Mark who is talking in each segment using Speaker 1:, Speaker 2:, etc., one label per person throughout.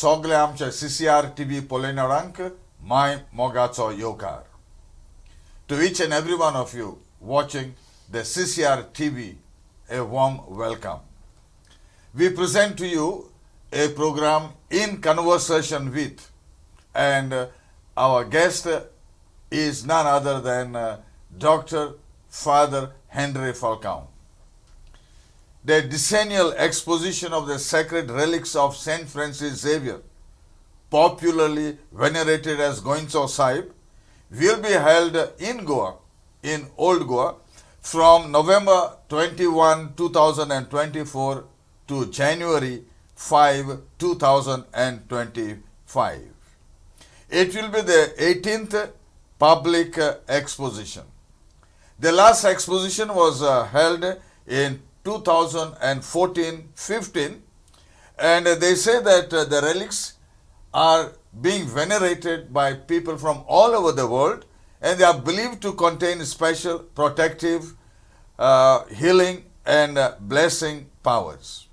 Speaker 1: Sogle आमच्या CCR TV Polenarank, my Mogaco Yokar. To each and every one of you watching the CCR TV, a warm welcome. We present to you a program in conversation with, and our guest is none other than Dr. Father Henry Falcao. The decennial exposition of the sacred relics of Saint Francis Xavier, popularly venerated as Goinso Sahib, will be held in Goa, in Old Goa, from November 21, 2024 to January 5, 2025. It will be the 18th public exposition. The last exposition was held in 2014-15, and they say that the relics are being venerated by people from all over the world, and they are believed to contain special protective, healing and blessing powers.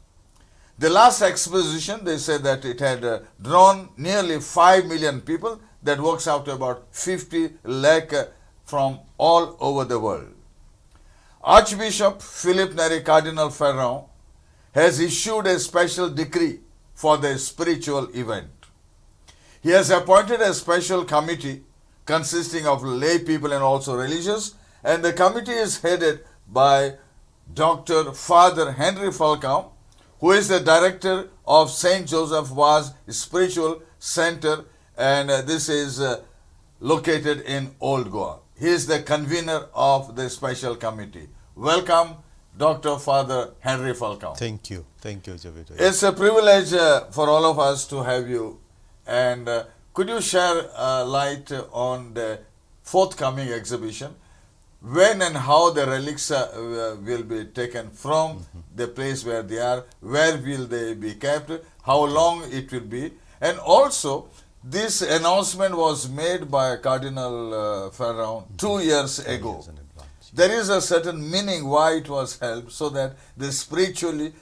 Speaker 1: The last exposition, they say that it had drawn nearly 5 million people. That works out to about 50 lakh from all over the world. Archbishop Philip Neri Cardinal Ferrand has issued a special decree for the spiritual event. He has appointed a special committee consisting of lay people and also religious, and the committee is headed by Dr. Father Henry Falcao, who is the director of St. Joseph Vaz Spiritual Center, and this is located in Old Goa. He is the convener of the special committee. Welcome, Dr. Father Henry Falcao.
Speaker 2: Thank you, Xavier.
Speaker 1: It's a privilege for all of us to have you. And could you share light on the forthcoming exhibition? When and how the relics will be taken from the place where they are, where will they be kept, how long it will be, and also this announcement was made by Cardinal Ferrand 2 years ago. There is a certain meaning why it was held, so that the spiritually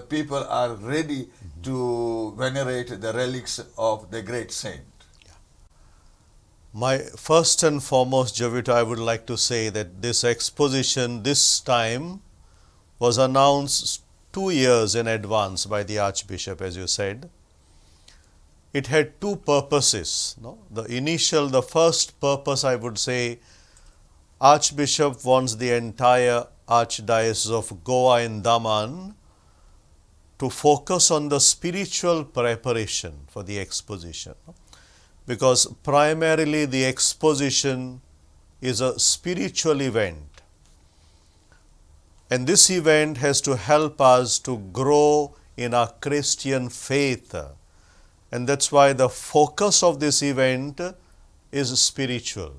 Speaker 1: people are ready to venerate the relics of the great saint.
Speaker 2: My first and foremost, Xavier, I would like to say that this exposition this time was announced 2 years in advance by the Archbishop, as you said. It had two purposes. No? The first purpose, I would say, Archbishop wants the entire Archdiocese of Goa and Daman to focus on the spiritual preparation for the exposition. Because primarily the exposition is a spiritual event. And this event has to help us to grow in our Christian faith. And that's why the focus of this event is spiritual.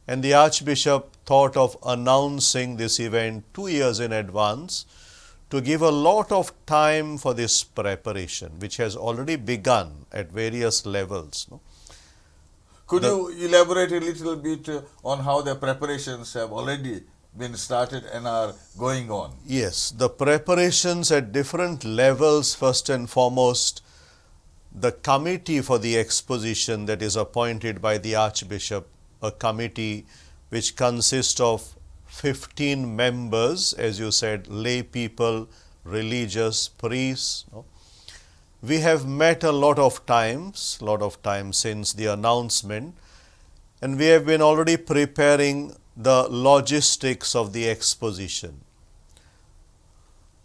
Speaker 2: And the Archbishop thought of announcing this event 2 years in advance to give a lot of time for this preparation, which has already begun at various levels. No?
Speaker 1: Could you elaborate a little bit on how the preparations have already been started and are going on?
Speaker 2: Yes, the preparations at different levels. First and foremost, the committee for the exposition that is appointed by the Archbishop, a committee which consists of 15 members, as you said, lay people, religious, priests. No? We have met a lot of times since the announcement, and we have been already preparing the logistics of the exposition.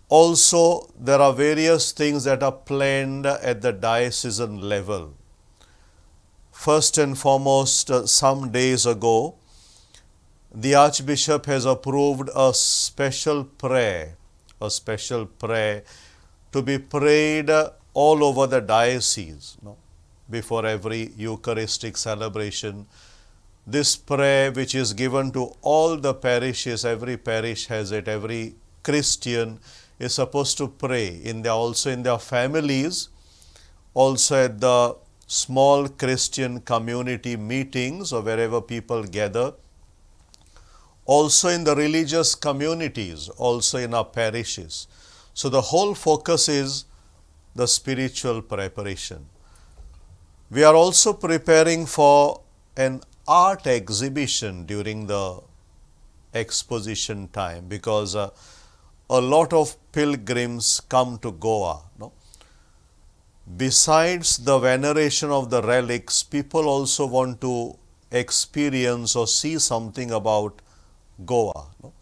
Speaker 2: Also, there are various things that are planned at the diocesan level. First and foremost, some days ago, the Archbishop has approved a special prayer to be prayed all over the diocese, before every Eucharistic celebration. This prayer, which is given to all the parishes, every parish has it, every Christian is supposed to pray also in their families, also at the small Christian community meetings or wherever people gather, also in the religious communities, also in our parishes. So the whole focus is the spiritual preparation. We are also preparing for an art exhibition during the exposition time, because a lot of pilgrims come to Goa. No? Besides the veneration of the relics, people also want to experience or see something about Goa. No?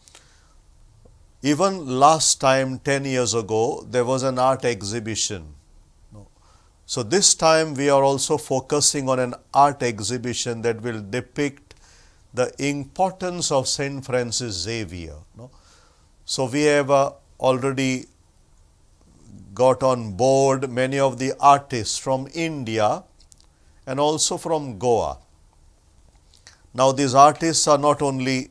Speaker 2: Even last time, 10 years ago, there was an art exhibition. No? So this time we are also focusing on an art exhibition that will depict the importance of Saint Francis Xavier. No? So we have already got on board many of the artists from India and also from Goa. Now these artists are not only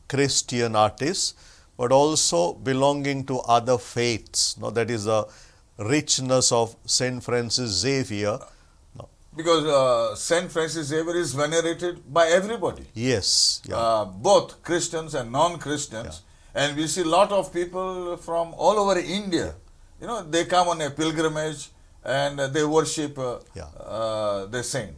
Speaker 2: Christian artists, but also belonging to other faiths. No? That is the richness of Saint Francis Xavier. No.
Speaker 1: Because Saint Francis Xavier is venerated by everybody.
Speaker 2: Yes. Yeah.
Speaker 1: Both Christians and non-Christians. Yeah. And we see a lot of people from all over India. You know, they come on a pilgrimage and they worship the saint.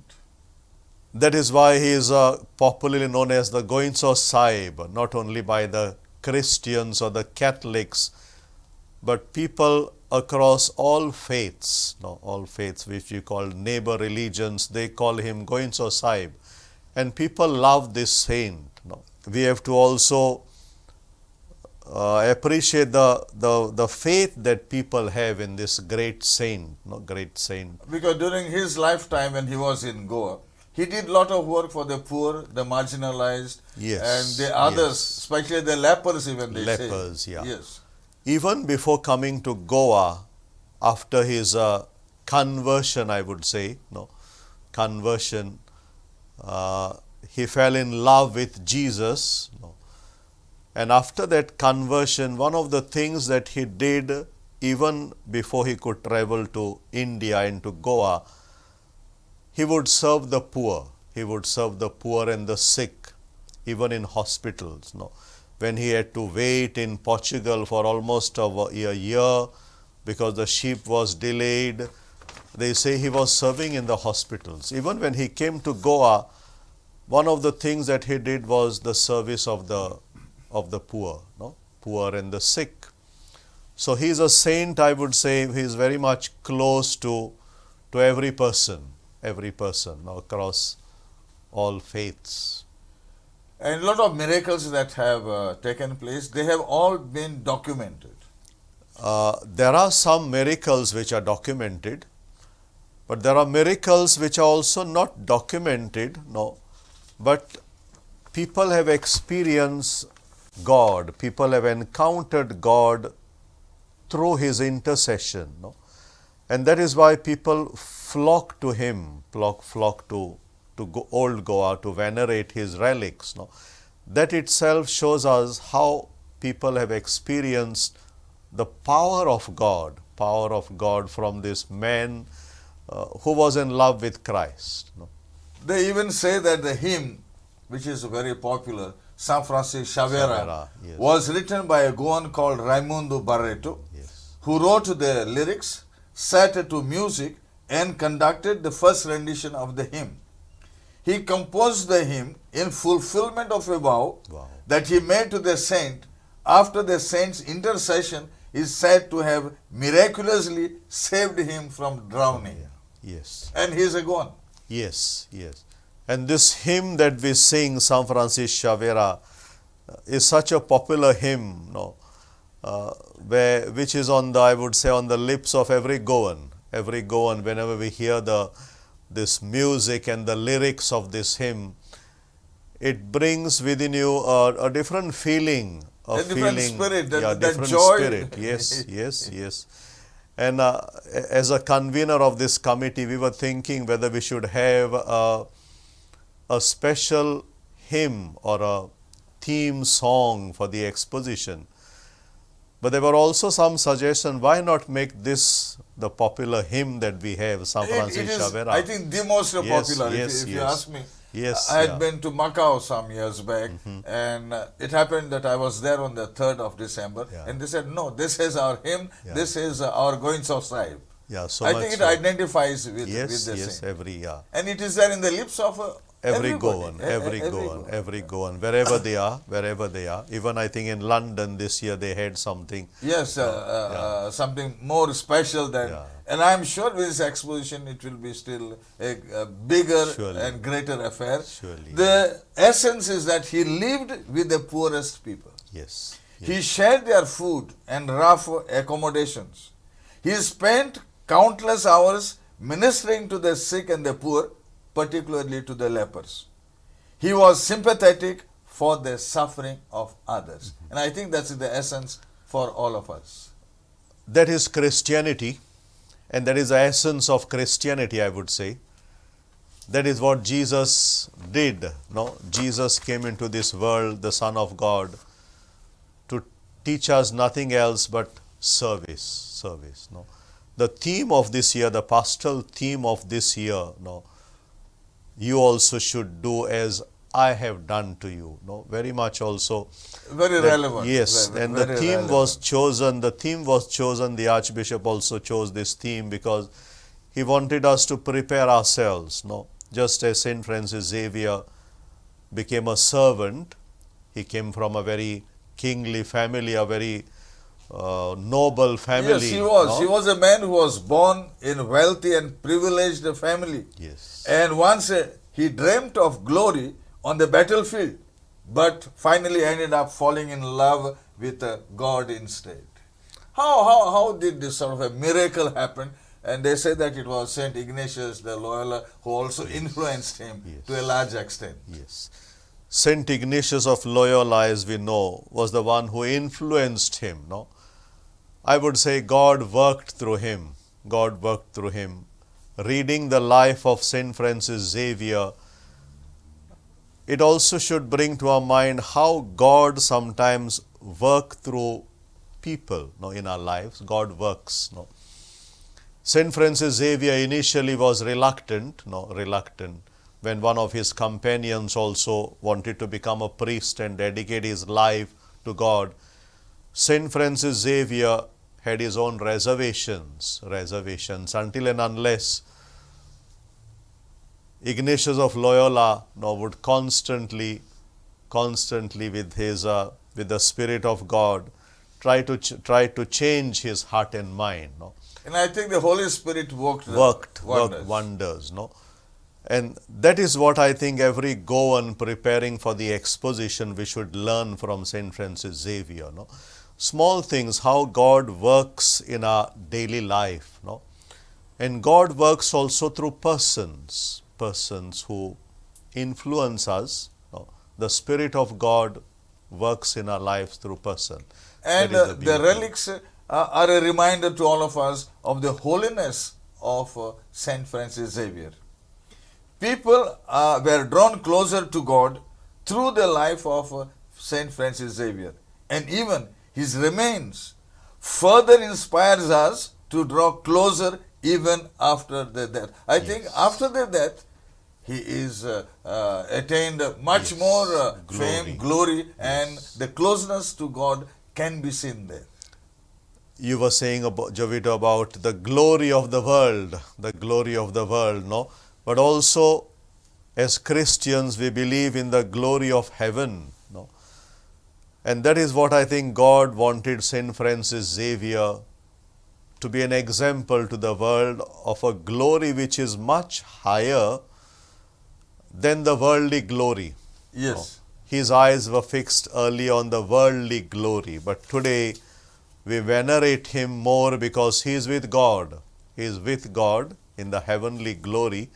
Speaker 2: That is why he is popularly known as the Goinso Sahib, not only by the Christians or the Catholics, but people across all faiths, all faiths which we call neighbor religions, they call him Goinso Sahib. And people love this saint. We have to also appreciate the faith that people have in this great saint, great saint.
Speaker 1: Because during his lifetime when he was in Goa, he did a lot of work for the poor, the marginalized, and the others, especially the lepers even they say.
Speaker 2: Lepers, yeah.
Speaker 1: Yes.
Speaker 2: Even before coming to Goa, after his conversion, I would say, conversion, he fell in love with Jesus. And after that conversion, one of the things that he did, even before he could travel to India and to Goa, he would serve the poor. He would serve the poor and the sick, even in hospitals. When he had to wait in Portugal for almost a year because the ship was delayed, they say he was serving in the hospitals. Even when he came to Goa, one of the things that he did was the service of the poor, poor and the sick. So he is a saint, I would say. He is very much close to every person across all faiths.
Speaker 1: And a lot of miracles that have taken place, they have all been documented.
Speaker 2: There are some miracles which are documented, but there are miracles which are also not documented, but people have experienced God, people have encountered God through his intercession. And that is why people flock to him, flock to old Goa to venerate his relics. That itself shows us how people have experienced the power of God from this man who was in love with Christ.
Speaker 1: They even say that the hymn, which is very popular, San Francis Xavier, was written by a Goan called Raimundo Barreto, who wrote the lyrics, set to music, and conducted the first rendition of the hymn. He composed the hymn in fulfillment of a vow that he made to the saint after the saint's intercession is said to have miraculously saved him from drowning.
Speaker 2: Yes.
Speaker 1: And he is a Goan.
Speaker 2: Yes. And this hymn that we sing, San Francis Xavier, is such a popular hymn, which is on the lips of every Goan. Every Goan, whenever we hear this music and the lyrics of this hymn, it brings within you a different feeling.
Speaker 1: Different spirit,
Speaker 2: different
Speaker 1: joy.
Speaker 2: Spirit. Yes. And as a convener of this committee, we were thinking whether we should have a special hymn or a theme song for the exposition. But there were also some suggestions, why not make this the popular hymn that we have, San Francis Xavier?
Speaker 1: I think the most popular, if you ask me. I had been to Macau some years back, and it happened that I was there on the 3rd of December, and they said, no, this is our hymn, this is our Goinso Sahib.
Speaker 2: Yeah, so
Speaker 1: I
Speaker 2: much
Speaker 1: think it
Speaker 2: so.
Speaker 1: identifies with
Speaker 2: Yes,
Speaker 1: the
Speaker 2: yes,
Speaker 1: saint.
Speaker 2: every, yeah.
Speaker 1: And it is there in the lips of
Speaker 2: Every
Speaker 1: everybody.
Speaker 2: Goan, every Goan, every Goan, wherever they are, wherever they are. Even I think in London this year they had something.
Speaker 1: Yes,
Speaker 2: Yeah,
Speaker 1: something more special than,
Speaker 2: yeah,
Speaker 1: and I'm sure with this exposition it will be still a bigger
Speaker 2: surely,
Speaker 1: and greater affair.
Speaker 2: surely, yeah.
Speaker 1: The essence is that he lived with the poorest people.
Speaker 2: Yes,
Speaker 1: He
Speaker 2: yes,
Speaker 1: shared their food and rough accommodations. He spent countless hours ministering to the sick and the poor, particularly to the lepers. He was sympathetic for the suffering of others. And I think that's the essence for all of us.
Speaker 2: that is Christianity, and that is the essence of Christianity, I would say. That is what Jesus did. No, Jesus came into this world, the Son of God, to teach us nothing else but service. Service. No, the theme of this year, the pastoral theme of this year. No, you also should do as I have done to you. No, very much also.
Speaker 1: Very relevant.
Speaker 2: Yes, and the
Speaker 1: Very
Speaker 2: theme was
Speaker 1: relevant.
Speaker 2: chosen. The theme was chosen. The Archbishop also chose this theme because he wanted us to prepare ourselves. No, just as Saint Francis Xavier became a servant, he came from a very kingly family, a very noble family.
Speaker 1: Yes, he was.
Speaker 2: no?
Speaker 1: He was a man who was born in a wealthy and privileged family.
Speaker 2: Yes.
Speaker 1: And once he dreamt of glory on the battlefield, but finally ended up falling in love with God instead. How did this sort of a miracle happen? And they say that it was Saint Ignatius the Loyola who also influenced him to a large extent.
Speaker 2: Yes. Saint Ignatius of Loyola, as we know, was the one who influenced him. No, I would say God worked through him. God worked through him. Reading the life of Saint Francis Xavier, it also should bring to our mind how God sometimes works through people. No, in our lives, God works. No. Saint Francis Xavier initially was reluctant. When one of his companions also wanted to become a priest and dedicate his life to God, Saint Francis Xavier had his own reservations until and unless Ignatius of Loyola would constantly with the Spirit of God try to change his heart and mind. No?
Speaker 1: And I think the Holy Spirit worked
Speaker 2: wonders. No? And that is what I think every Goan preparing for the exposition we should learn from Saint Francis Xavier. No? Small things, how God works in our daily life. No? And God works also through persons who influence us. No? The Spirit of God works in our lives through person.
Speaker 1: And the relics are a reminder to all of us of the holiness of Saint Francis Xavier. People were drawn closer to God through the life of Saint Francis Xavier. And even his remains further inspires us to draw closer even after the death. I think after the death, he is attained much more fame, glory, and the closeness to God can be seen there.
Speaker 2: You were saying about Jovito about the glory of the world, no? But also as Christians we believe in the glory of heaven, no? And that is what I think God wanted Saint Francis Xavier to be an example to the world of a glory which is much higher than the worldly glory.
Speaker 1: Yes.
Speaker 2: No? His eyes were fixed early on the worldly glory, but today we venerate him more because he is with God. He is with God in the heavenly glory,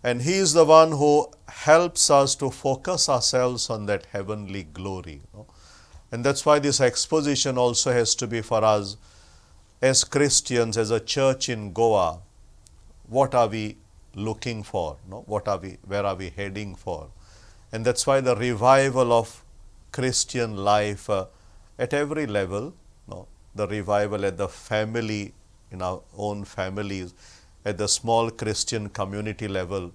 Speaker 2: and he is the one who helps us to focus ourselves on that heavenly glory. No? And that's why this exposition also has to be for us as Christians, as a church in Goa. What are we looking for? No? Where are we heading for? And that's why the revival of Christian life at every level, no? The revival at the family, in our own families, at the small Christian community level.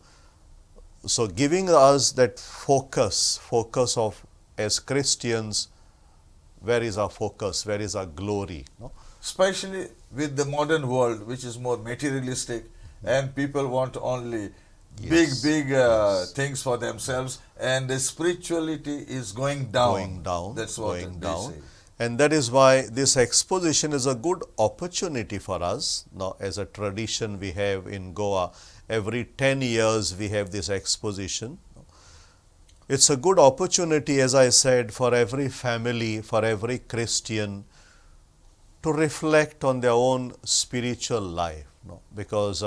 Speaker 2: So giving us that focus of, as Christians, where is our focus? Where is our glory? No?
Speaker 1: especially with the modern world, which is more materialistic, and people want only
Speaker 2: Yes,
Speaker 1: big
Speaker 2: yes.
Speaker 1: things for themselves, and the spirituality is going down. That's what
Speaker 2: Going
Speaker 1: they
Speaker 2: down.
Speaker 1: say.
Speaker 2: And that is why this exposition is a good opportunity for us. Now, as a tradition we have in Goa, every 10 years we have this exposition. It's a good opportunity, as I said, for every family, for every Christian to reflect on their own spiritual life. Because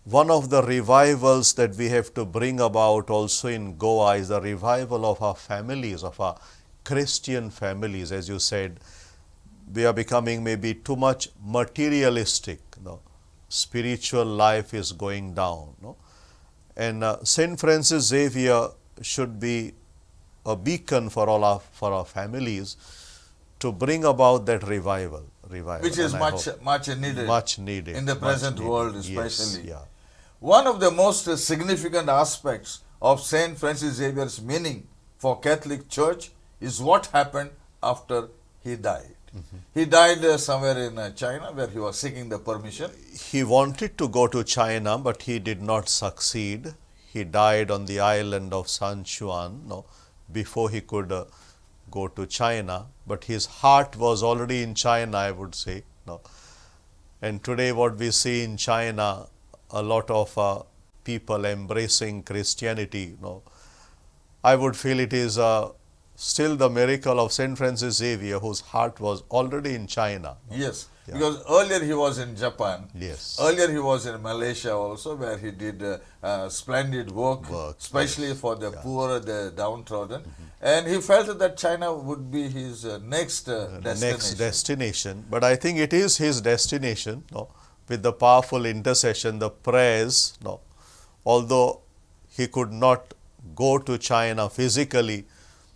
Speaker 2: one of the revivals that we have to bring about also in Goa is the revival of our families, of our Christian families. As you said, we are becoming maybe too much materialistic. Spiritual life is going down. And Saint Francis Xavier should be a beacon for our families to bring about that revival.
Speaker 1: Which is
Speaker 2: And I
Speaker 1: much needed.
Speaker 2: much needed
Speaker 1: in the
Speaker 2: much
Speaker 1: present
Speaker 2: needed.
Speaker 1: world,
Speaker 2: Yes,
Speaker 1: especially.
Speaker 2: yeah.
Speaker 1: One of the most significant aspects of Saint Francis Xavier's meaning for Catholic Church is what happened after he died. He died somewhere in China, where he was seeking the permission.
Speaker 2: He wanted to go to China, but he did not succeed. He died on the island of Sichuan, before he could go to China. But his heart was already in China, I would say. And today, what we see in China, a lot of people embracing Christianity. I would feel it is still the miracle of Saint Francis Xavier, whose heart was already in China.
Speaker 1: Yes,
Speaker 2: Yeah.
Speaker 1: because earlier he was in Japan.
Speaker 2: Yes.
Speaker 1: Earlier he was in Malaysia also, where he did splendid work, especially for the poor, the downtrodden. And he felt that China would be his next destination.
Speaker 2: Next destination. But I think it is his destination, with the powerful intercession, the prayers. Although he could not go to China physically,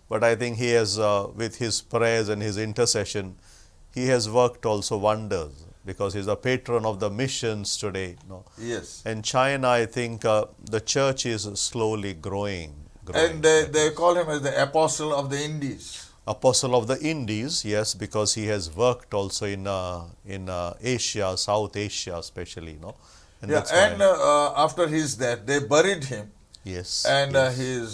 Speaker 2: but I think he has, with his prayers and his intercession, he has worked also wonders, because he is a patron of the missions today.
Speaker 1: Yes.
Speaker 2: And China, I think the church is slowly growing.
Speaker 1: And they call him as the Apostle of the Indies.
Speaker 2: Apostle of the Indies, yes, because he has worked also in Asia, South Asia especially. And
Speaker 1: Yeah,
Speaker 2: that's why-
Speaker 1: and after his death, they buried him.
Speaker 2: yes,
Speaker 1: And
Speaker 2: yes.
Speaker 1: his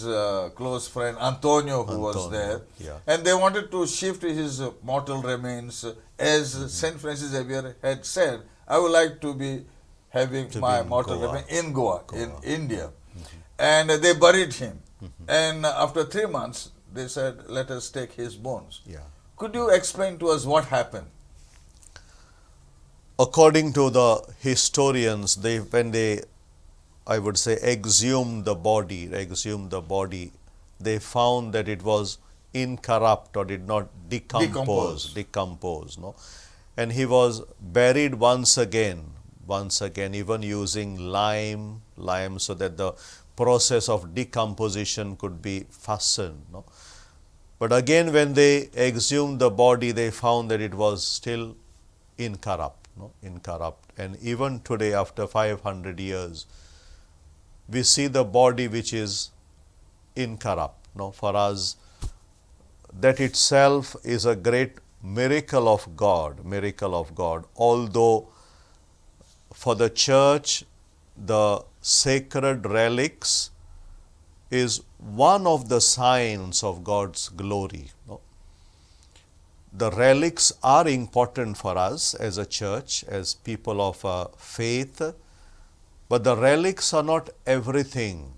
Speaker 1: close friend Antonio, who was
Speaker 2: Antonio,
Speaker 1: there,
Speaker 2: yeah.
Speaker 1: and they wanted to shift his mortal remains, as Saint Francis Xavier had said, I would like to be having
Speaker 2: To
Speaker 1: my
Speaker 2: be in
Speaker 1: mortal
Speaker 2: Goa.
Speaker 1: remains in Goa, in India. And they buried him. And after 3 months, they said, let us take his bones.
Speaker 2: Yeah.
Speaker 1: Could you explain to us what happened?
Speaker 2: According to the historians, when they, I would say, exhumed the body, they found that it was incorrupt or did not decompose. And he was buried once again, even using lime, so that the process of decomposition could be fastened. But again, when they exhumed the body, they found that it was still incorrupt. And even today, after 500 years, we see the body which is incorrupt. For us, that itself is a great miracle of God. Although for the church, the sacred relics is one of the signs of God's glory. The relics are important for us as a church, as people of faith, but the relics are not everything.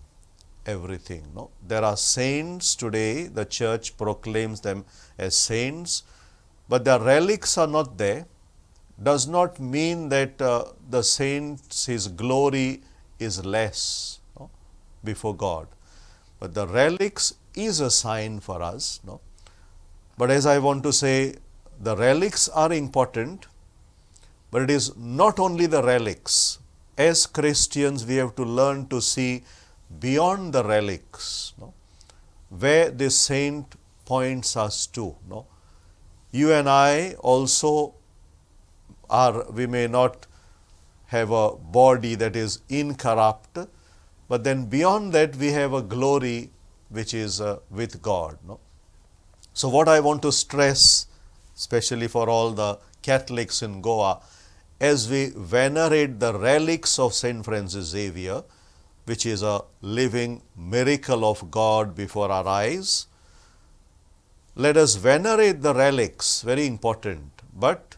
Speaker 2: There are saints today, the church proclaims them as saints, but the relics are not there. Does not mean that the saints, his glory is less before God. But the relics is a sign for us. But as I want to say, the relics are important, but it is not only the relics. As Christians, we have to learn to see beyond the relics, where the saint points us to. You and I also we may not have a body that is incorrupt, but then beyond that we have a glory which is with God. So what I want to stress, especially for all the Catholics in Goa, as we venerate the relics of Saint Francis Xavier, which is a living miracle of God before our eyes. Let us venerate the relics, very important, but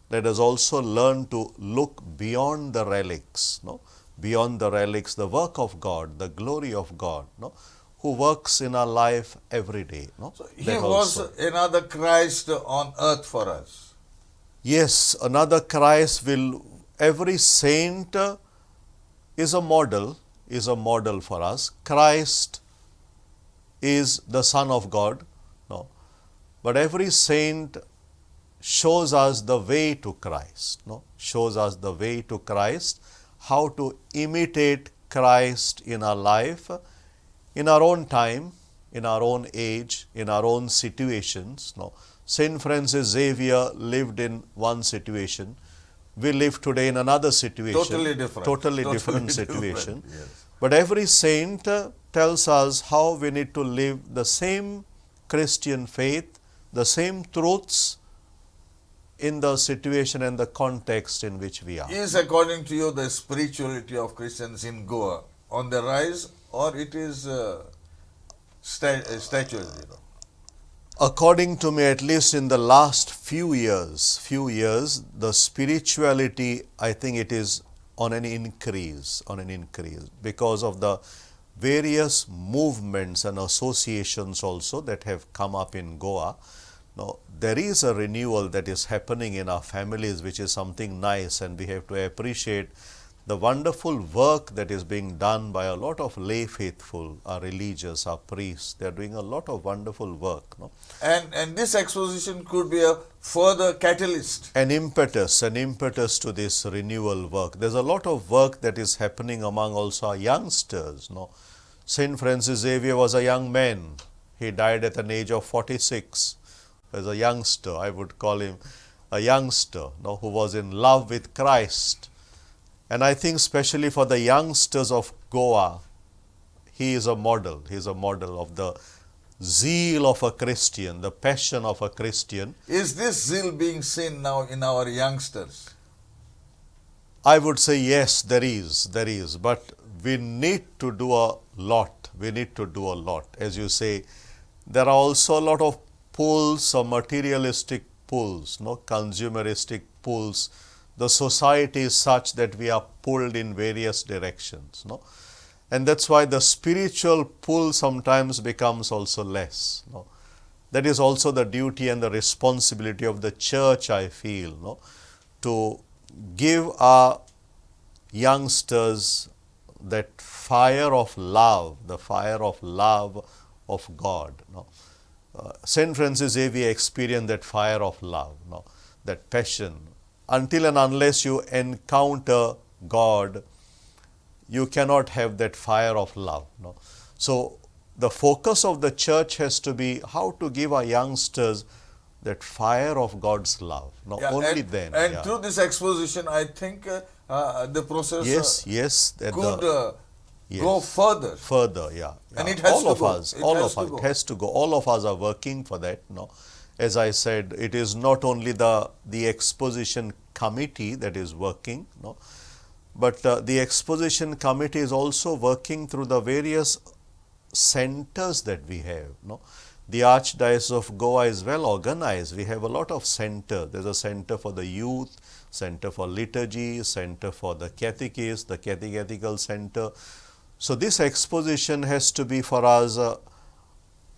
Speaker 2: let us also learn to look beyond the relics, no? Beyond the relics, the work of God, the glory of God, no? Who works in our life every day. No?
Speaker 1: So he was another Christ on earth for us.
Speaker 2: Yes, another Christ will, every saint is a model for us. Christ is the Son of God, no? But every saint shows us the way to Christ, no? Shows us the way to Christ, how to imitate Christ in our life, in our own time, in our own age, in our own situations. No, Saint Francis Xavier lived in one situation. We live today in another situation. Totally different situation.
Speaker 1: Yes.
Speaker 2: But every saint tells us how we need to live the same Christian faith, the same truths in the situation and the context in which we are.
Speaker 1: Is, according to you, the spirituality of Christians in Goa on the rise, or it is statues, you know?
Speaker 2: According to me, at least in the last few years, the spirituality, I think it is on an increase, because of the various movements and associations also that have come up in Goa. Now, there is a renewal that is happening in our families, which is something nice, and we have to appreciate the wonderful work that is being done by a lot of lay faithful, our religious, our priests. They are doing a lot of wonderful work. No?
Speaker 1: And this exposition could be a further catalyst.
Speaker 2: An impetus to this renewal work. There's a lot of work that is happening among also our youngsters. No? Saint Francis Xavier was a young man. He died at an age of 46. As a youngster, I would call him a youngster, no, who was in love with Christ. And I think especially for the youngsters of Goa, he is a model. He is a model of the zeal of a Christian, the passion of a Christian.
Speaker 1: Is this zeal being seen now in our youngsters?
Speaker 2: I would say yes, there is. But we need to do a lot. As you say, there are also a lot of pulls, or materialistic pulls, no, consumeristic pulls. The society is such that we are pulled in various directions, no, and that's why the spiritual pull sometimes becomes also less. No, that is also the duty and the responsibility of the church, I feel, no, to give our youngsters that fire of love, the fire of love of God. No. Saint Francis Xavier experienced that fire of love, no, that passion. Until and unless you encounter God, you cannot have that fire of love. No. So the focus of the church has to be how to give our youngsters that fire of God's love. No,
Speaker 1: yeah,
Speaker 2: only
Speaker 1: and,
Speaker 2: then.
Speaker 1: And
Speaker 2: yeah.
Speaker 1: through this exposition, I think the process
Speaker 2: could
Speaker 1: go further.
Speaker 2: Further, yeah.
Speaker 1: And it has to go.
Speaker 2: It has to go. All of us are working for that. No, as I said, it is not only the exposition committee that is working, no, but the exposition committee is also working through the various centers that we have. No, the Archdiocese of Goa is well organized. We have a lot of centers. There's a center for the youth, center for liturgy, center for the catechist, the catechetical center. So this exposition has to be for us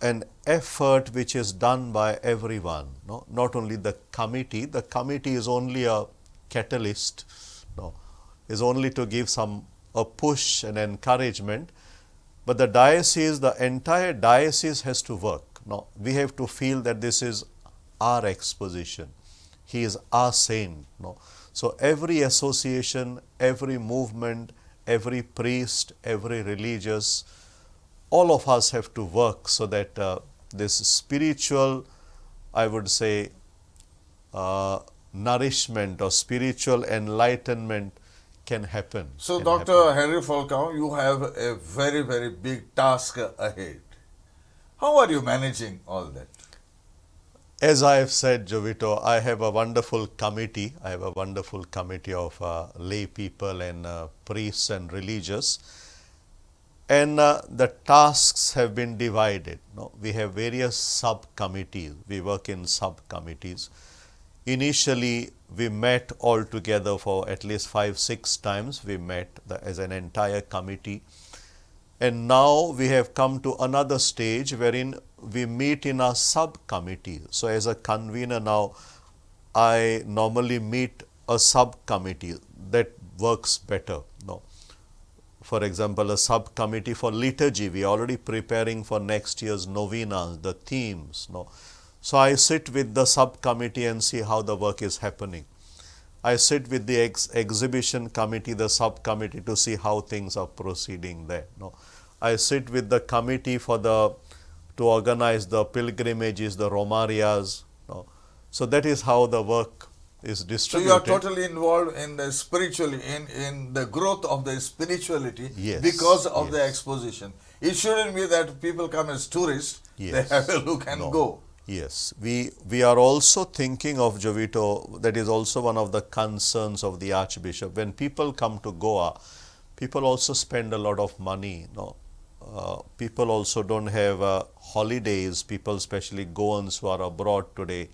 Speaker 2: an effort which is done by everyone, no? Not only the committee. The committee is only a catalyst, no? Is only to give a push and encouragement. But the diocese, the entire diocese has to work. No? We have to feel that this is our exposition. He is our saint. No? So every association, every movement, every priest, every religious, all of us have to work so that this spiritual, I would say, nourishment or spiritual enlightenment can happen.
Speaker 1: So, Dr. Henry Falcao, you have a very, very big task ahead. How are you managing all that?
Speaker 2: As I have said, Jovito, I have a wonderful committee. I have a wonderful committee of lay people and priests and religious. And the tasks have been divided. No? We have various subcommittees. We work in subcommittees. Initially, we met all together for at least 5-6 times. We met as an entire committee. And now we have come to another stage wherein we meet in a subcommittee. So as a convener now, I normally meet a subcommittee that works better. No. For example, a subcommittee for liturgy, we are already preparing for next year's novenas, the themes. No. So I sit with the subcommittee and see how the work is happening. I sit with the exhibition committee, the subcommittee, to see how things are proceeding there. No, I sit with the committee to organize the pilgrimages, the romarias. No, so that is how the work is
Speaker 1: So
Speaker 2: distributed.
Speaker 1: you are totally involved in the spiritually, in the growth of the spirituality
Speaker 2: Yes,
Speaker 1: because of the
Speaker 2: yes.
Speaker 1: exposition. It shouldn't be that people come as tourists,
Speaker 2: Yes.
Speaker 1: they have a look and
Speaker 2: No.
Speaker 1: go.
Speaker 2: Yes, we are also thinking of, Jovito, that is also one of the concerns of the Archbishop. When people come to Goa, people also spend a lot of money. No, people also don't have holidays. People, especially Goans who are abroad today,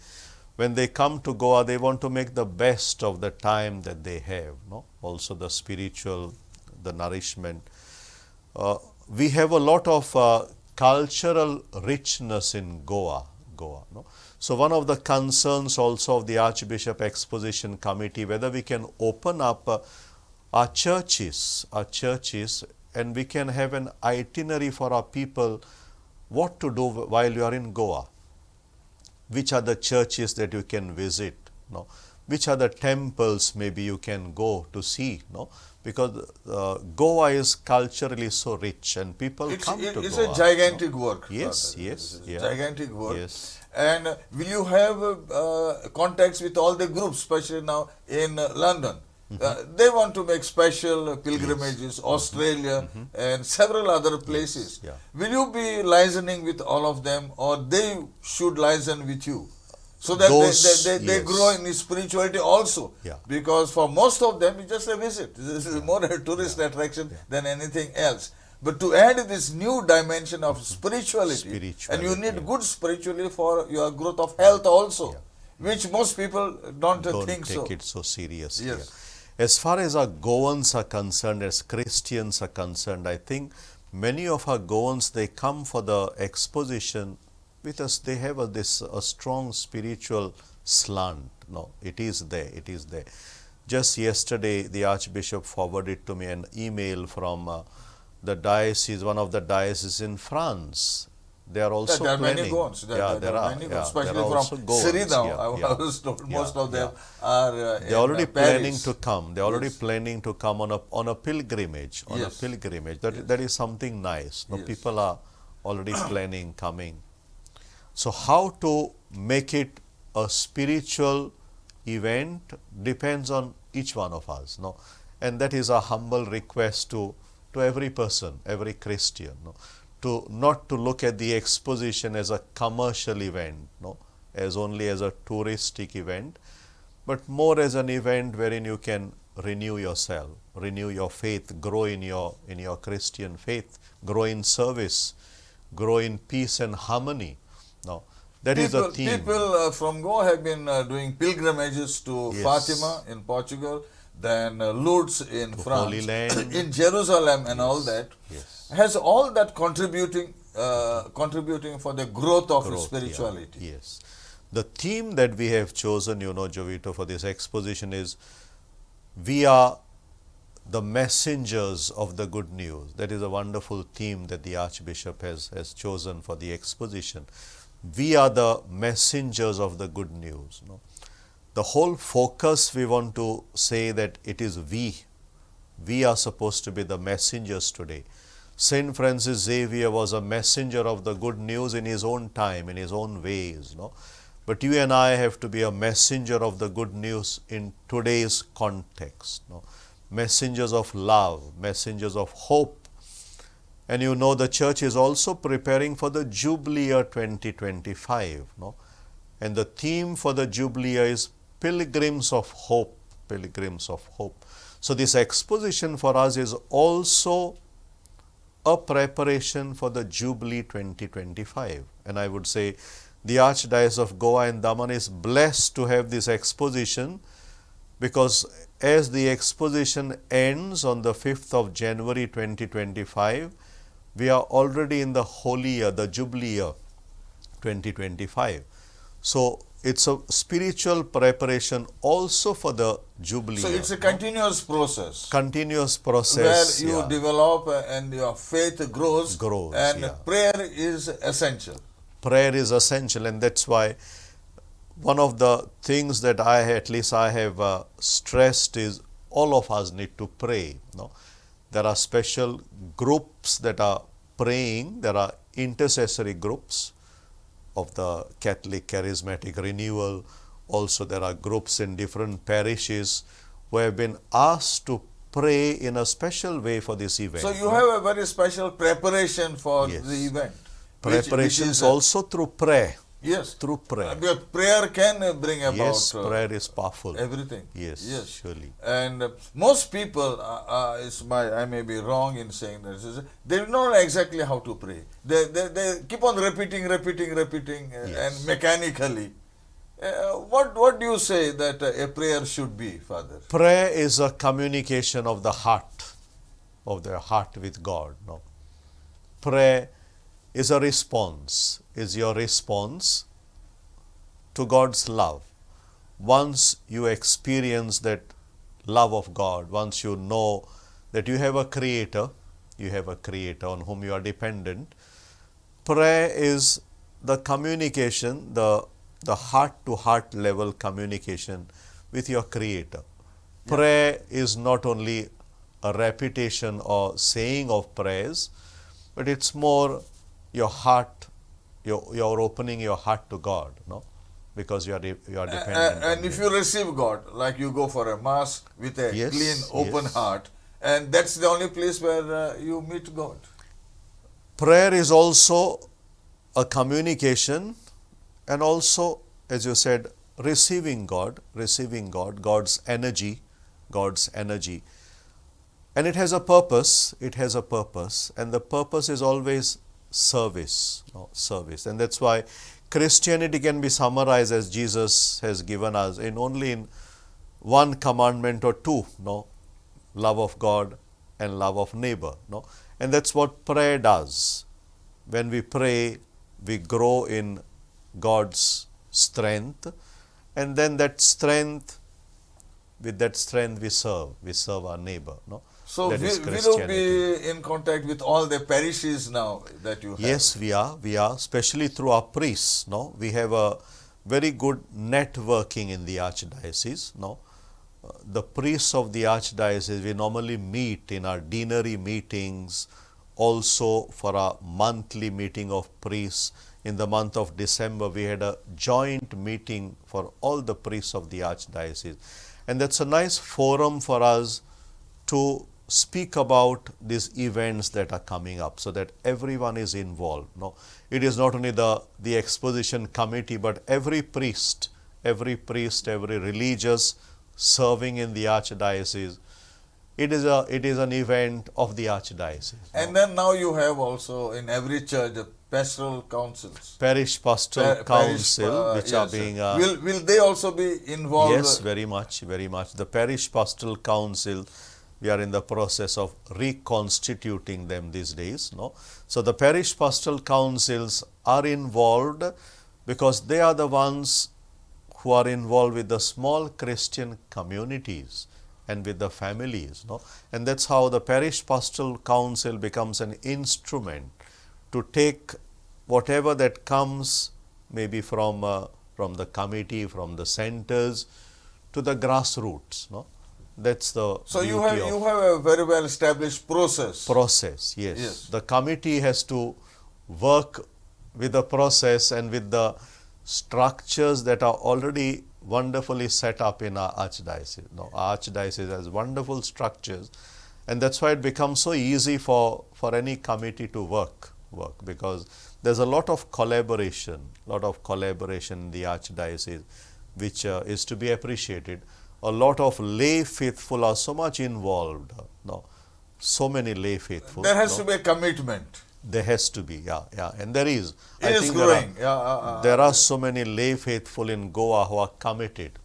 Speaker 2: when they come to Goa, they want to make the best of the time that they have. No, also the spiritual, the nourishment. We have a lot of cultural richness in Goa. No? So one of the concerns also of the Archbishop Exposition Committee, whether we can open up our churches, and we can have an itinerary for our people what to do while you are in Goa. Which are the churches that you can visit? No? Which are the temples maybe you can go to see? No? Because Goa is culturally so rich and people come to Goa.
Speaker 1: It's a gigantic work.
Speaker 2: Yes,
Speaker 1: Father.
Speaker 2: yes.
Speaker 1: It's a
Speaker 2: Yeah.
Speaker 1: gigantic work.
Speaker 2: Yes.
Speaker 1: And will you have contacts with all the groups, especially now in London? They want to make special pilgrimages, Australia and several other places.
Speaker 2: Yeah.
Speaker 1: Will you be liaising with all of them, or they should liaison with you? So that they
Speaker 2: Yes.
Speaker 1: grow in spirituality also.
Speaker 2: Yeah.
Speaker 1: Because for most of them, it's just a visit. This is more a tourist attraction than anything else. But to add this new dimension of spirituality, and you need good spirituality for your growth of health also, which most people don't think so.
Speaker 2: Take it so seriously.
Speaker 1: Yes.
Speaker 2: As far as our Goans are concerned, as Christians are concerned, I think many of our Goans, they come for the exposition with us. They have a strong spiritual slant. No, it is there. It is there. Just yesterday, the Archbishop forwarded to me an email from the diocese, one of the dioceses in France. They are also
Speaker 1: there are
Speaker 2: planning.
Speaker 1: many Goans. There are many Goans, especially
Speaker 2: there are also
Speaker 1: from
Speaker 2: Goans.
Speaker 1: Suriname. I was told most of them are
Speaker 2: They're already planning
Speaker 1: Paris.
Speaker 2: to come. They're already planning to come on a pilgrimage. A pilgrimage. That is something nice. No, people are already planning coming. So how to make it a spiritual event depends on each one of us. No, and that is a humble request to every person, every Christian. No, to not to look at the exposition as a commercial event. No, as only as a touristic event, but more as an event wherein you can renew yourself, renew your faith, grow in your Christian faith, grow in service, grow in peace and harmony. Now, that is the theme.
Speaker 1: People from Goa have been doing pilgrimages to Fatima in Portugal, then Lourdes in France,
Speaker 2: Holy Land.
Speaker 1: in Jerusalem and all that.
Speaker 2: Yes.
Speaker 1: Has all that contributing for the growth of spirituality.
Speaker 2: Yes. The theme that we have chosen, Jovito, for this exposition is, we are the messengers of the good news. That is a wonderful theme that the Archbishop has chosen for the exposition. We are the messengers of the good news. The whole focus, we want to say that it is we. We are supposed to be the messengers today. Saint Francis Xavier was a messenger of the good news in his own time, in his own ways. But you and I have to be a messenger of the good news in today's context. Messengers of love, messengers of hope. And the Church is also preparing for the Jubilee year 2025. And the theme for the Jubilee year is Pilgrims of Hope, Pilgrims of Hope. So this exposition for us is also a preparation for the Jubilee 2025. And I would say the Archdiocese of Goa and Daman is blessed to have this exposition, because as the exposition ends on the 5th of January 2025, we are already in the Holy Year, the Jubilee year 2025. So it's a spiritual preparation also for the Jubilee
Speaker 1: So
Speaker 2: year.
Speaker 1: it's a continuous process.
Speaker 2: Continuous process.
Speaker 1: Where you
Speaker 2: yeah.
Speaker 1: develop and your faith grows, and
Speaker 2: yeah.
Speaker 1: prayer is essential.
Speaker 2: Prayer is essential, and that's why one of the things that I have stressed is all of us need to pray. No? There are special groups that are praying. There are intercessory groups of the Catholic Charismatic Renewal. Also, there are groups in different parishes who have been asked to pray in a special way for this event.
Speaker 1: So you have a very special preparation for
Speaker 2: Yes.
Speaker 1: the event.
Speaker 2: Preparations
Speaker 1: is
Speaker 2: also through prayer.
Speaker 1: Yes.
Speaker 2: Through prayer.
Speaker 1: Because prayer can bring about
Speaker 2: Yes, prayer is powerful.
Speaker 1: everything.
Speaker 2: Yes, surely.
Speaker 1: And most people, I may be wrong in saying this, they don't know exactly how to pray. They keep on repeating
Speaker 2: Yes.
Speaker 1: and mechanically. What do you say that a prayer should be, Father?
Speaker 2: Prayer is a communication of the heart with God. No? Prayer is a response, is your response to God's love. Once you experience that love of God, once you know that you have a creator on whom you are dependent, prayer is the communication, the heart-to-heart level communication with your creator. Prayer is not only a repetition or saying of prayers, but it's more your heart, you're opening your heart to God, no? Because you are dependent on
Speaker 1: And if
Speaker 2: Him.
Speaker 1: you receive God, like you go for a mass with a
Speaker 2: Yes,
Speaker 1: clean, open
Speaker 2: yes.
Speaker 1: heart, and that's the only place where you meet God.
Speaker 2: Prayer is also a communication, and also, as you said, receiving God, God's energy. And it has a purpose, and the purpose is always service. And that's why Christianity can be summarized, as Jesus has given us, in only in one commandment or two, love of God and love of neighbor. And that's what prayer does. When we pray, we grow in God's strength, and then with that strength we serve our neighbor.
Speaker 1: So
Speaker 2: That is
Speaker 1: will you
Speaker 2: Christianity.
Speaker 1: be in contact with all the parishes now that you have?
Speaker 2: Yes, we are, especially through our priests. We have a very good networking in the Archdiocese. The priests of the Archdiocese, we normally meet in our deanery meetings, also for our monthly meeting of priests. In the month of December, we had a joint meeting for all the priests of the Archdiocese. And that's a nice forum for us to speak about these events that are coming up, so that everyone is involved. It is not only the exposition committee, but every priest, every religious serving in the Archdiocese. It is an event of the Archdiocese.
Speaker 1: And then now you have also in every church the pastoral councils.
Speaker 2: Parish pastoral council, which are being
Speaker 1: will they also be involved?
Speaker 2: Yes, very much. The parish pastoral council, we are in the process of reconstituting them these days. So the parish pastoral councils are involved because they are the ones who are involved with the small Christian communities and with the families. And that's how the parish pastoral council becomes an instrument to take whatever that comes, maybe from the committee, from the centers, to the grassroots. That's the
Speaker 1: So you
Speaker 2: beauty
Speaker 1: have a very well established process.
Speaker 2: Yes. The committee has to work with the process and with the structures that are already wonderfully set up in our Archdiocese. Our Archdiocese has wonderful structures, and that's why it becomes so easy for any committee to work, because there's a lot of collaboration in the Archdiocese, which is to be appreciated. A lot of lay faithful are so much involved. No, so many lay faithful.
Speaker 1: There has to be a commitment.
Speaker 2: There has to be, and there is.
Speaker 1: It is growing.
Speaker 2: There are so many lay faithful in Goa who are committed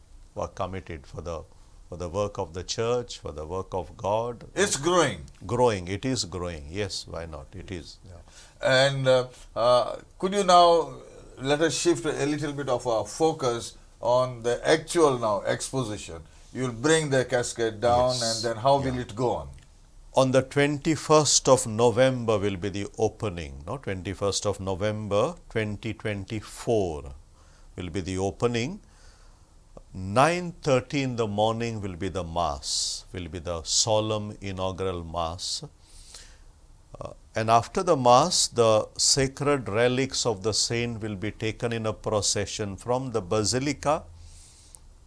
Speaker 2: for the work of the church, for the work of God.
Speaker 1: It's growing.
Speaker 2: Growing, it is growing. Yes, why not? It is. Yeah.
Speaker 1: And could you now let us shift a little bit of our focus on the actual now exposition? You'll bring the casket down, and then how will it go on?
Speaker 2: On the 21st of November will be the opening, 21st of November 2024 will be the opening. 9:30 in the morning will be the Mass, will be the solemn inaugural Mass. And after the Mass, the sacred relics of the saint will be taken in a procession from the Basilica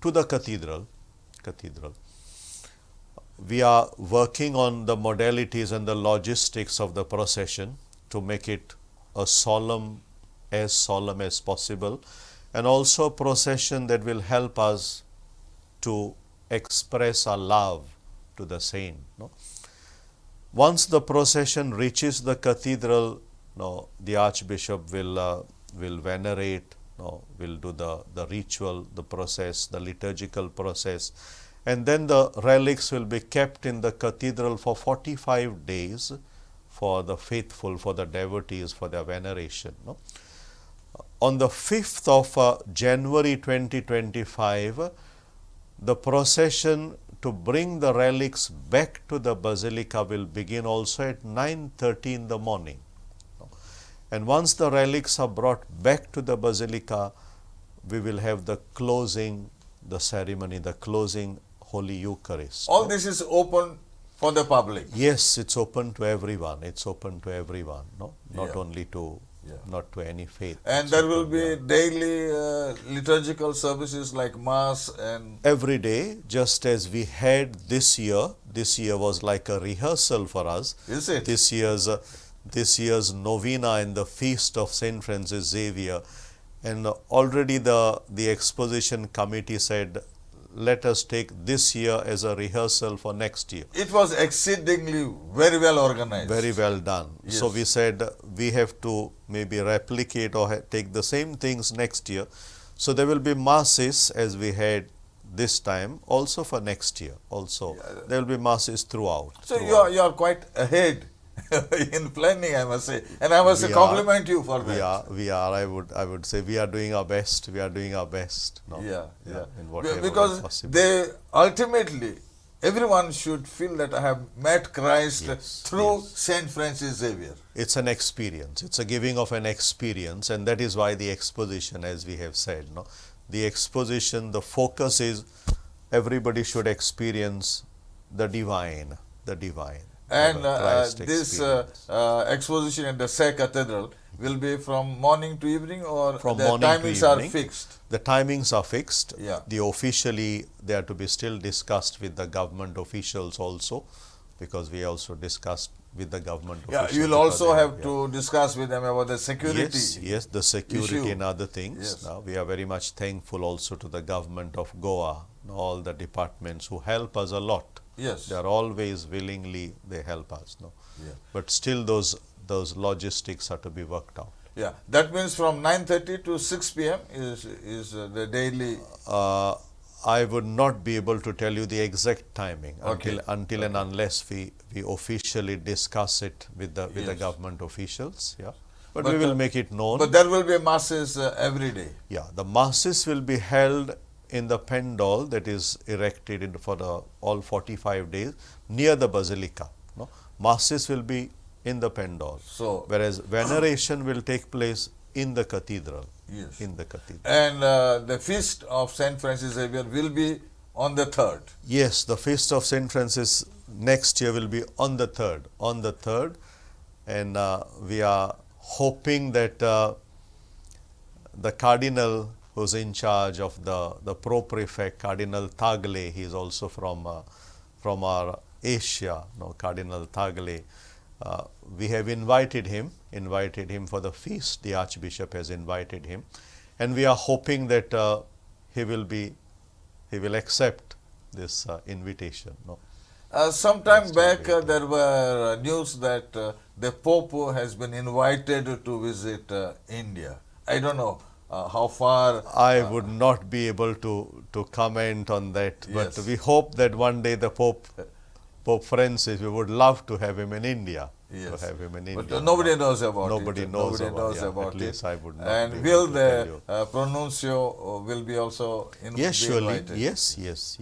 Speaker 2: to the cathedral. We are working on the modalities and the logistics of the procession to make it as solemn as possible, and also a procession that will help us to express our love to the saint. Once the procession reaches the cathedral, the Archbishop will venerate, will do the ritual, the process, the liturgical process, and then the relics will be kept in the cathedral for 45 days for the faithful, for the devotees, for their veneration. On the 5th of January 2025, the procession to bring the relics back to the Basilica will begin also at 9:30 in the morning. And once the relics are brought back to the Basilica, we will have the closing, the ceremony, the closing Holy Eucharist.
Speaker 1: All this is open for the public?
Speaker 2: Yes, it's open to everyone. It's open to everyone, not only to not to any faith.
Speaker 1: And there will be daily liturgical services like Mass and...
Speaker 2: Every day, just as we had this year. This year was like a rehearsal for us.
Speaker 1: Is it?
Speaker 2: This year's novena and the feast of Saint Francis Xavier. And already the Exposition committee said, let us take this year as a rehearsal for next year.
Speaker 1: It was exceedingly very well organized.
Speaker 2: Very well done.
Speaker 1: Yes.
Speaker 2: So we said we have to maybe replicate or take the same things next year. So there will be masses as we had this time also for next year. Also there will be masses throughout.
Speaker 1: So you are quite ahead in planning, I must say, and I must compliment you for that.
Speaker 2: We are. I would say we are doing our best. We are doing our best.
Speaker 1: Because they ultimately, everyone should feel that I have met Christ through Saint Francis Xavier.
Speaker 2: It's an experience. It's a giving of an experience, and that is why the Exposition, as we have said, the Exposition, the focus is everybody should experience the divine.
Speaker 1: And this exposition at the Say Cathedral will be from morning to evening, or
Speaker 2: from
Speaker 1: the
Speaker 2: morning
Speaker 1: timings
Speaker 2: to
Speaker 1: are
Speaker 2: evening.
Speaker 1: fixed?
Speaker 2: The timings are fixed.
Speaker 1: Yeah.
Speaker 2: Officially they are to be still discussed with the government officials also, because we also discussed with the government officials.
Speaker 1: You will also have to discuss with them about the security.
Speaker 2: Yes, the security
Speaker 1: issue.
Speaker 2: And other things. Now we are very much thankful also to the government of Goa, all the departments who help us a lot.
Speaker 1: Yes.
Speaker 2: They are always willingly, they help us. But still those logistics are to be worked out.
Speaker 1: Yeah, that means from 9:30 to 6 p.m. is the daily...
Speaker 2: I would not be able to tell you the exact timing until and unless we officially discuss it with the government officials. But we will make it known.
Speaker 1: But there will be masses every day.
Speaker 2: The masses will be held in the pendal that is erected for all 45 days near the Basilica. Masses will be in the pendal, whereas veneration will take place in the cathedral.
Speaker 1: Yes.
Speaker 2: In the cathedral.
Speaker 1: And the feast of Saint Francis Xavier will be on the 3rd.
Speaker 2: Yes, the feast of Saint Francis next year will be on the 3rd. On the 3rd, and we are hoping that the cardinal who's in charge of the pro-prefect, Cardinal Tagle, he is also from our Asia, Cardinal Tagle, We have invited him for the feast. The Archbishop has invited him, and we are hoping that he will accept this invitation. No?
Speaker 1: Sometime back there were news that the Pope has been invited to visit India. I don't know how far.
Speaker 2: I would not be able to comment on that, but
Speaker 1: Yes.
Speaker 2: we hope that one day the Pope Francis, we would love to have him in India.
Speaker 1: Yes.
Speaker 2: To have him in
Speaker 1: But
Speaker 2: India.
Speaker 1: nobody knows about
Speaker 2: Nobody
Speaker 1: it.
Speaker 2: knows
Speaker 1: Nobody knows
Speaker 2: yeah,
Speaker 1: about
Speaker 2: at
Speaker 1: it.
Speaker 2: least I would not
Speaker 1: And
Speaker 2: be
Speaker 1: will
Speaker 2: able to tell
Speaker 1: the
Speaker 2: you.
Speaker 1: pronuncio will be also
Speaker 2: Yes,
Speaker 1: be
Speaker 2: surely.
Speaker 1: invited?
Speaker 2: Yes.
Speaker 1: He is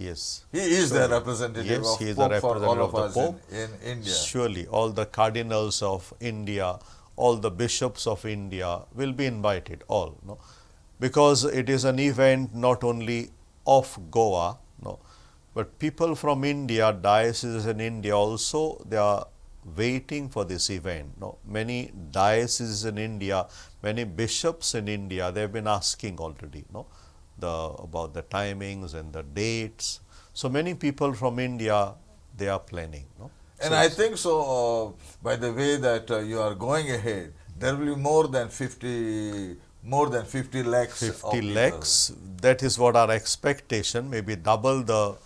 Speaker 1: the
Speaker 2: Surely.
Speaker 1: representative
Speaker 2: Yes,
Speaker 1: of
Speaker 2: he is the
Speaker 1: Pope for all
Speaker 2: representative
Speaker 1: of
Speaker 2: of
Speaker 1: us
Speaker 2: the Pope.
Speaker 1: in India.
Speaker 2: Surely, all the cardinals of India, all the bishops of India will be invited, all, no? Because it is an event not only of Goa, no, but people from India, dioceses in India also, they are waiting for this event. No? Many dioceses in India, many bishops in India, they have been asking already, no, about the timings and the dates. So many people from India, they are planning. No?
Speaker 1: And I think so, by the way that you are going ahead, there will be more than 50 lakhs
Speaker 2: 50
Speaker 1: of people.
Speaker 2: lakhs, that is what our expectation, maybe double the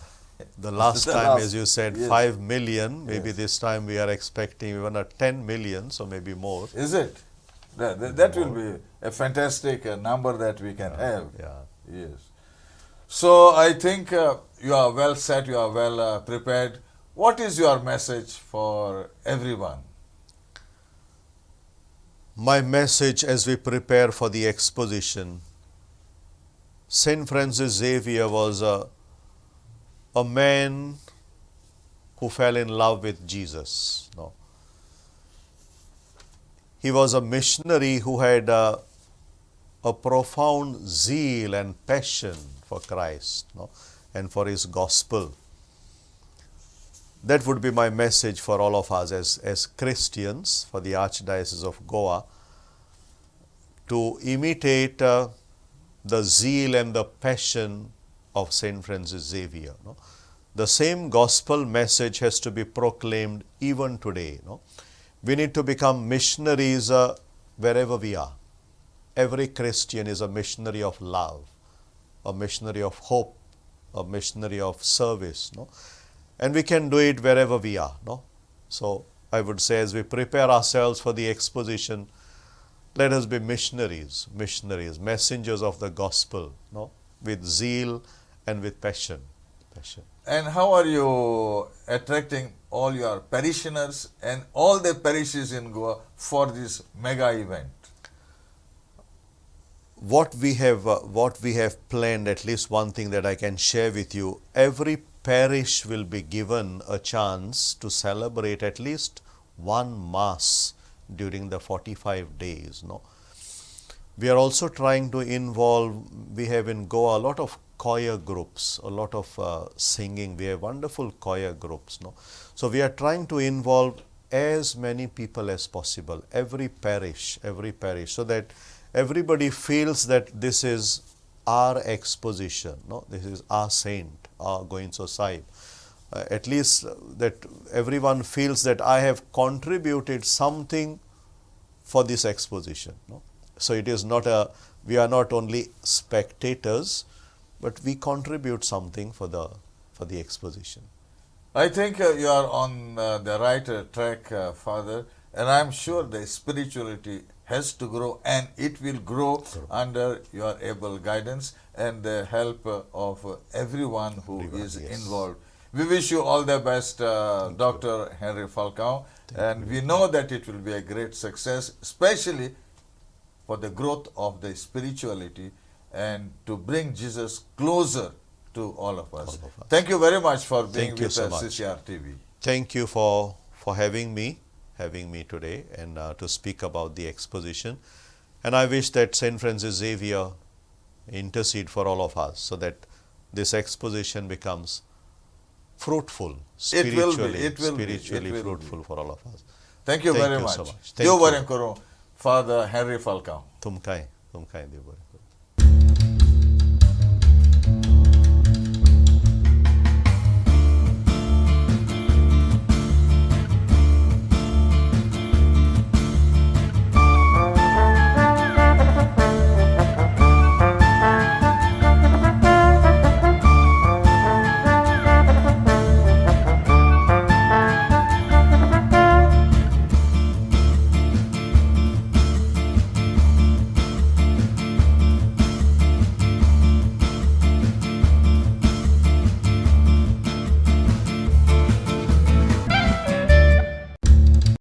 Speaker 2: last
Speaker 1: The
Speaker 2: time,
Speaker 1: last-
Speaker 2: as you said,
Speaker 1: yes.
Speaker 2: 5 million, maybe
Speaker 1: Yes.
Speaker 2: this time we are expecting even a 10 million, so maybe more.
Speaker 1: Is it? That will be a fantastic number that we can have.
Speaker 2: Yeah.
Speaker 1: Yes. So I think you are well set, you are well prepared. What is your message for everyone?
Speaker 2: My message as we prepare for the exposition, Saint Francis Xavier was a man who fell in love with Jesus. No. He was a missionary who had a profound zeal and passion for Christ, no, and for his gospel. That would be my message for all of us as Christians, for the Archdiocese of Goa, to imitate the zeal and the passion of Saint Francis Xavier. No? The same gospel message has to be proclaimed even today. No? We need to become missionaries wherever we are. Every Christian is a missionary of love, a missionary of hope, a missionary of service. No? And we can do it wherever we are. No? So I would say, as we prepare ourselves for the exposition, let us be missionaries, messengers of the gospel, no? With zeal and with passion.
Speaker 1: And how are you attracting all your parishioners and all the parishes in Goa for this mega event?
Speaker 2: What we have planned, at least one thing that I can share with you, every parish will be given a chance to celebrate at least one Mass during the 45 days. No? We are also trying to involve, we have in Goa a lot of choir groups, a lot of singing. We have wonderful choir groups. No? So we are trying to involve as many people as possible, every parish, so that everybody feels that this is our exposition, no? This is our saint, our Goinso Sahib. At least that everyone feels that I have contributed something for this exposition. No? So it is not we are not only spectators, but we contribute something for the exposition.
Speaker 1: I think you are on the right track, Father, and I am sure the spirituality has to grow, and it will grow under your able guidance and the help of everyone who is involved. We wish you all the best, Dr. Henry Falcao, and we know that it will be a great success, especially for the growth of the spirituality and to bring Jesus closer to all of us. Thank you very much for being
Speaker 2: Thank you
Speaker 1: with
Speaker 2: so
Speaker 1: us,
Speaker 2: much.
Speaker 1: CCR TV.
Speaker 2: Thank you for having me today and to speak about the exposition. And I wish that Saint Francis Xavier intercede for all of us so that this exposition becomes fruitful, spiritually fruitful for all of us.
Speaker 1: Thank you very much.
Speaker 2: So much.
Speaker 1: Dieu baren karo, Father Henry Falcao.
Speaker 2: Tumkai Dieu baren karo.